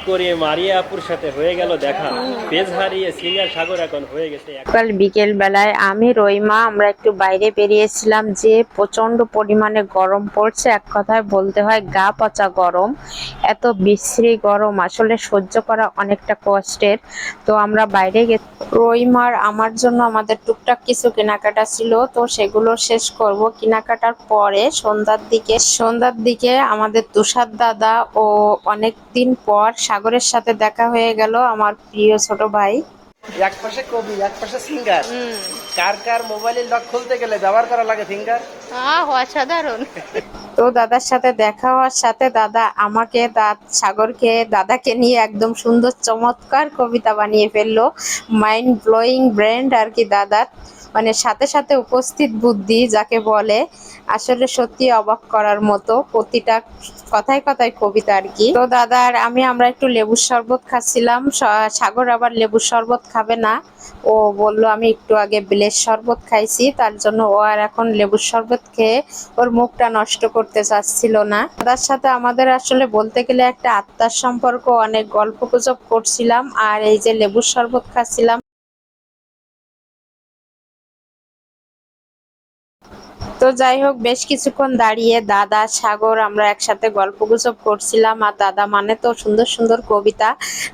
করে মারিয়া আপুর সাথে হয়ে গেল দেখা। পেজ হারিয়ে সিঙ্গার সাগর এখন হয়ে গেছে কাল বিকেল বেলায় আমি রইমা আমরা একটু বাইরে বেরিয়েছিলাম, যে প্রচন্ড পরিমাণে গরম পড়ছে। এক কথায় বলতে হয় গা পচা গরম। এত বিশ্রী গরম আসলে সহ্য করা অনেকটা কষ্টের। তো আমরা বাইরে গেছি রইমার আমার জন্য। আমাদের টুকটাক কিছু কেনাকাটা ছিল, তো সেগুলো শেষ করব। কেনাকাটার পরে সন্ধ্যার দিকে আমাদের তুষার দাদা ও অনেক দিন পর সাগরের সাথে দেখা হয়ে গেল, আমার প্রিয় ছোট ভাই। এক পাশে কবি এক পাশে সিঙ্গার। কার কার মোবাইলের লক খুলতে গেলে ব্যবহার করা লাগে ফিঙ্গার। অসাধারণ। তো দাদার সাথে দেখা হওয়ার সাথে দাদা আমাকে সাগরকে দাদাকে নিয়ে একদম সুন্দর চমৎকার কবিতা বানিয়ে ফেললো। মাইন্ড ব্লোয়িং ব্রেন্ড আর কি দাদার, মানে সাথে সাথে উপস্থিত বুদ্ধি যাকে বলে। আসলে সত্যি অবাক করার মতো প্রতিটা কথায় কথায় কবিতা আর কি। তো দাদা আর আমরা একটু লেবুর শরবত খাচ্ছিলাম। সাগর আবার লেবুর শরবত খাবে না, ও বললো আমি একটু আগে বেলের শরবত খাইছি, তার জন্য ও আর এখন লেবুর শরবত খেয়ে ওর মুখটা নষ্ট করতে চাচ্ছিল না। দাদার সাথে আমাদের আসলে বলতে গেলে একটা আত্মার সম্পর্ক, অনেক গল্প গুজব করছিলাম আর এই যে লেবুর শরবত খাচ্ছিলাম। তো যাই হোক, বেশ কিছুক্ষণ দাঁড়িয়ে দাদা সাগর আমরা একসাথে গল্পগুজব করছিলাম। আর দাদা মানে তো সুন্দর সুন্দর কবিতা।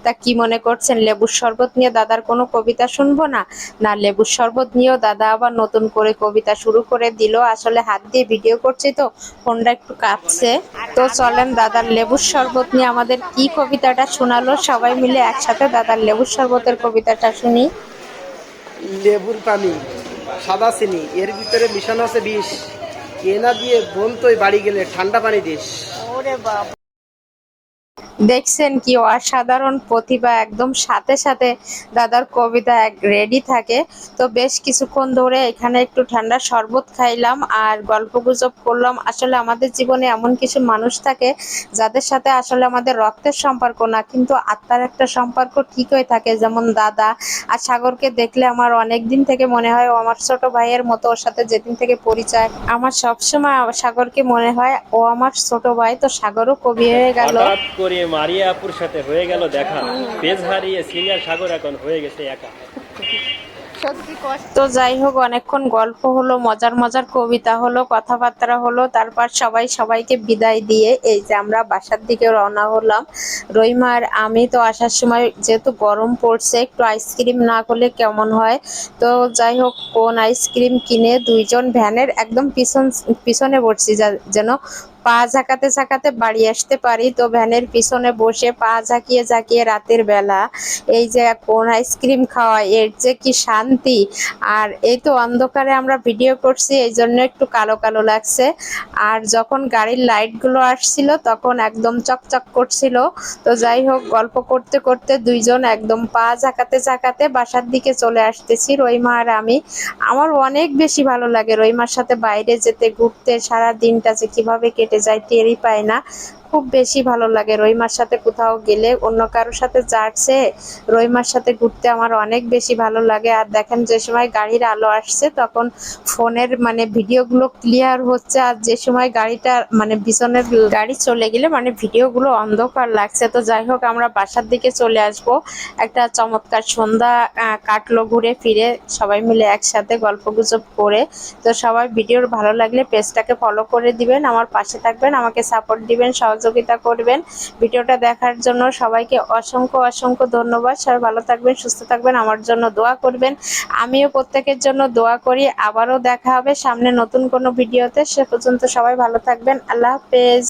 তা কি মনে করছেন লেবুর শরবত নিয়ে দাদার কোনো কবিতা শুনবো না? না, লেবুর শরবত নিয়েও দাদা আবার নতুন করে কবিতা শুরু করে দিল। আসলে হাত দিয়ে ভিডিও করছি তো ফোনটা একটু কাঁপছে। তো চলেন দাদার লেবুর শরবত নিয়ে আমাদের কি কবিতাটা শোনালো, সবাই মিলে একসাথে দাদার লেবুর শরবতের কবিতাটা শুনি। লেবুর পানি সাদা চিনি এর ভিতরে মিশানো আছে বিষ। এ না দিয়ে বোন তুই বাড়ি গেলে ঠান্ডা পানি দিস। ওরে বাবা। দেখছেন কি অসাধারণ প্রতিভা, একদম সাথে সাথে দাদার কবিতা রেডি থাকে। তো বেশ কিছুক্ষণ ধরে এখানে একটু ঠান্ডা শরবত খাইলাম আর গল্পগুজব করলাম। আসলে আমাদের জীবনে এমন কিছু মানুষ থাকে যাদের সাথে আসলে আমাদের রক্তের সম্পর্ক না, কিন্তু আত্মার একটা সম্পর্ক ঠিক হয়ে থাকে। যেমন দাদা আর সাগরকে দেখলে আমার অনেক দিন থেকে মনে হয় ও আমার ছোট ভাইয়ের মতো। ওর সাথে যেদিন থেকে পরিচয় আমার সবসময় সাগরকে মনে হয় ও আমার ছোট ভাই। তো সাগরও কবি হয়ে গেল। হঠাৎ করে মারিয়া আপুর সাথে হয়ে গেল দেখা। পেজ হারিয়ে সিঙ্গার সাগর এখন হয়ে গেছে একা। সত্যি কষ্ট। তো যাই হোক, অনেকক্ষণ গল্প হলো, মজার মজার কবিতা হলো, কথাবার্তা হলো। তারপর সবাই সবাইকে বিদায় দিয়ে এই যে আমরা বাসার দিকে রওনা হলাম। রহিমা আর আমি। তো আসার সময় যেহেতু গরম পড়ছে, একটু আইসক্রিম না করলে কেমন হয়। তো যাই হোক, কোন আইসক্রিম কিনে দুইজন ভ্যানের একদম পিছনে বসছি, যেন পা ঝাঁকাতে ঝাঁকাতে বাড়ি আসতে পারি। তো ভ্যানের পিছনে বসে পা ঝাঁকিয়ে ঝাঁকিয়ে রাতের বেলা এই যে কোন আইসক্রিম খাওয়া, এর যে কি শান্তি। আর এই তো অন্ধকারে আমরা ভিডিও করছি, এই জন্য একটু কালো কালো লাগছে। আর যখন গাড়ির লাইট গুলো আসছিল তখন একদম চকচক করছিল। তো যাই হোক, গল্প করতে করতে দুইজন একদম পা ঝাঁকাতে ঝাঁকাতে বাসার দিকে চলে আসতেছি, রহিমা আর আমি। আমার অনেক বেশি ভালো লাগে রহিমার সাথে বাইরে যেতে, ঘুরতে। সারা দিনটা যে কিভাবে কেটে যায় টেরই পায় না। খুব বেশি ভালো লাগে রহিমার সাথে কোথাও গেলে। অন্য কারোর সাথে যাচ্ছে, রহিমার সাথে ঘুরতে আমার অনেক বেশি ভালো লাগে। আর দেখেন যে সময় গাড়ির আলো আসছে তখন ফোনের মানে ভিডিওগুলো ক্লিয়ার হচ্ছে, আর যে সময় গাড়িটা মানে পিছনের গাড়ি চলে গেলে মানে ভিডিওগুলো অন্ধকার লাগছে। তো যাই হোক, আমরা বাসার দিকে চলে আসব। একটা চমৎকার সন্ধ্যা কাটলো ঘুরে ফিরে সবাই মিলে একসাথে গল্পগুজব করে। তো সবাই ভিডিওর ভালো লাগলে পেজটাকে ফলো করে দিবেন, আমার পাশে থাকবেন, আমাকে সাপোর্ট দিবেন, সহযোগিতা করবেন। ভিডিওটা দেখার জন্য সবাইকে অসংখ্য অসংখ্য ধন্যবাদ। সবাই ভালো থাকবেন, সুস্থ থাকবেন, আমার জন্য দোয়া করবেন। আমিও প্রত্যেকের জন্য দোয়া করি। আবারও দেখা হবে সামনে নতুন কোনো ভিডিওতে। সে পর্যন্ত সবাই ভালো থাকবেন। আল্লাহ হাফেজ।